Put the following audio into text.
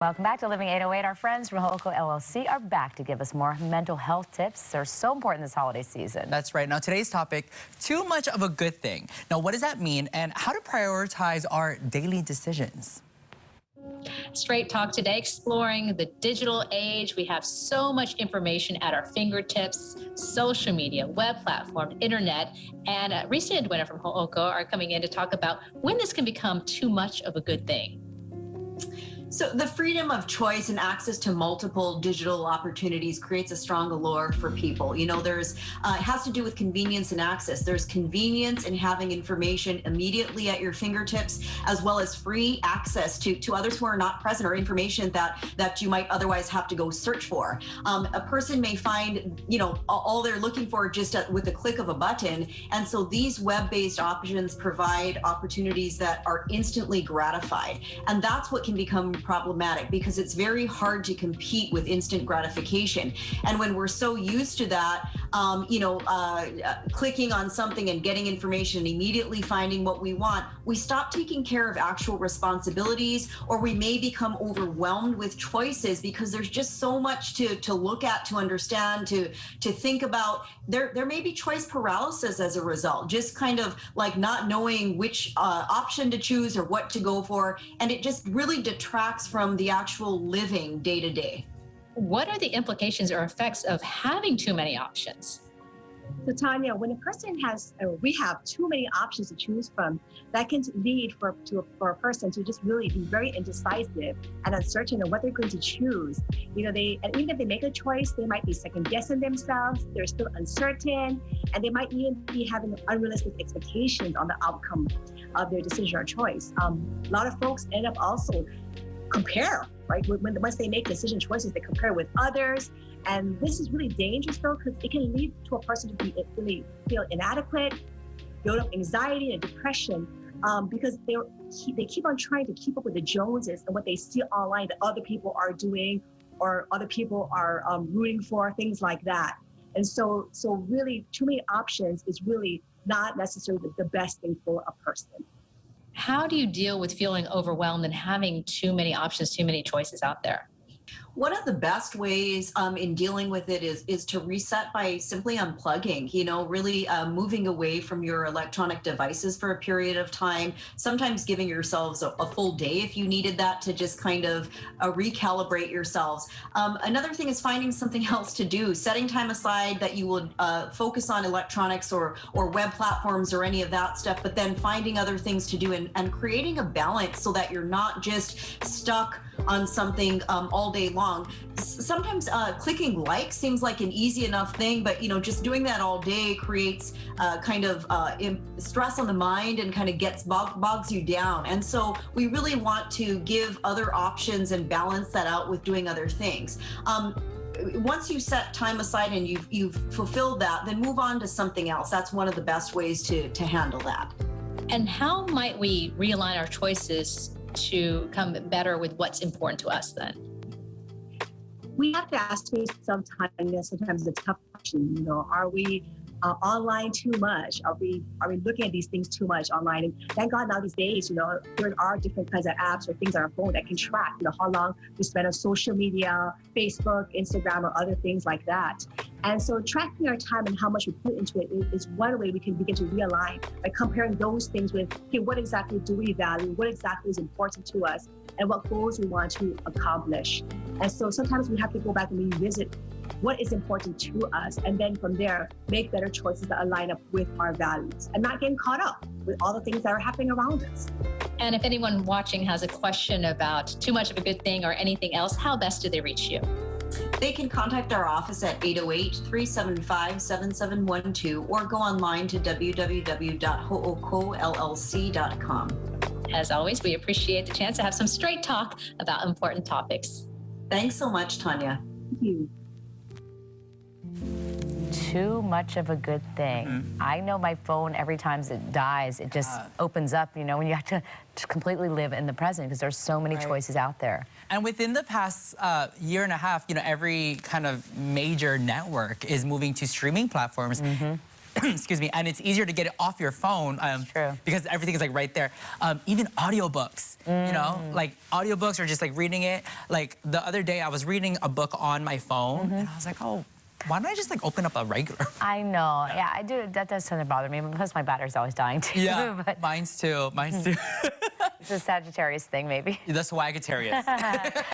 Welcome back to Living 808. Our friends from Ho'oko LLC are back to give us more mental health tips. They're so important this holiday season. That's right. Now, today's topic, too much of a good thing. Now, what does that mean and how to prioritize our daily decisions? Straight Talk today, exploring the digital age. We have so much information at our fingertips, social media, web platform, internet, and Reese and Edwina from Ho'oko are coming in to talk about when this can become too much of a good thing. So the freedom of choice and access to multiple digital opportunities creates a strong allure for people. You know, it has to do with convenience and access. There's convenience in having information immediately at your fingertips, as well as free access to others who are not present, or information that you might otherwise have to go search for. A person may find, you know, all they're looking for just with a click of a button. And so these web-based options provide opportunities that are instantly gratified. And that's what can become problematic, because it's very hard to compete with instant gratification. And when we're so used to that, clicking on something and getting information and immediately finding what we want, we stop taking care of actual responsibilities, or we may become overwhelmed with choices because there's just so much to look at, to understand, to think about. There may be choice paralysis as a result, just kind of like not knowing which option to choose or what to go for. And it just really detracts from the actual living day to day. What are the implications or effects of having too many options? So Tanya, when a person we have too many options to choose from, that can lead for a person to just really be very indecisive and uncertain of what they're going to choose. You know, and even if they make a choice, they might be second guessing themselves. They're still uncertain, and they might even be having unrealistic expectations on the outcome of their decision or choice. A lot of folks end up also compare, right? Once they make decision choices, they compare with others. And this is really dangerous, though, because it can lead to a person to really feel inadequate, build up anxiety and depression, because they keep on trying to keep up with the Joneses and what they see online that other people are doing, or other people are rooting for, things like that. And so really, too many options is really not necessarily the best thing for a person. How do you deal with feeling overwhelmed and having too many options, too many choices out there? One of the best ways in dealing with it is to reset by simply unplugging, you know, really moving away from your electronic devices for a period of time, sometimes giving yourselves a full day if you needed that, to just kind of recalibrate yourselves. Another thing is finding something else to do, setting time aside that you would focus on electronics or web platforms or any of that stuff, but then finding other things to do and creating a balance so that you're not just stuck on something all day long. Sometimes clicking like seems like an easy enough thing, but you know, just doing that all day creates kind of stress on the mind and kind of bogs you down. And so we really want to give other options and balance that out with doing other things. Once you set time aside and you've fulfilled that, then move on to something else. That's one of the best ways to handle that. And how might we realign our choices to come better with what's important to us then? We have to ask ourselves sometimes it's a tough question. You know, are we online too much? Are we looking at these things too much online? And thank God now these days, you know, there are different kinds of apps or things on our phone that can track, you know, how long we spend on social media, Facebook, Instagram, or other things like that. And so tracking our time and how much we put into it is one way we can begin to realign by comparing those things with, okay, what exactly do we value? What exactly is important to us? And what goals we want to accomplish. And so sometimes we have to go back and revisit what is important to us, and then from there, make better choices that align up with our values and not getting caught up with all the things that are happening around us. And if anyone watching has a question about too much of a good thing or anything else, how best do they reach you? They can contact our office at 808-375-7712 or go online to www.hookollc.com. As always, we appreciate the chance to have some straight talk about important topics. Thanks so much, Tanya. Thank you. Too much of a good thing. I know my phone, every time it dies, it just opens up, you know, when you have to completely live in the present because there's so many choices out there. And within the past year and a half, you know, every kind of major network is moving to streaming platforms. excuse me, and it's easier to get it off your phone True. because everything is like right there. Even audiobooks, you know, like audiobooks or just like reading it. Like the other day I was reading a book on my phone and I was like, oh, why don't I just like open up a regular? I know. Yeah, I do. That does tend to bother me. Plus, my battery's always dying too. Yeah, But mine's too. Mine's too. it's a Sagittarius thing, maybe. The Swagatarius.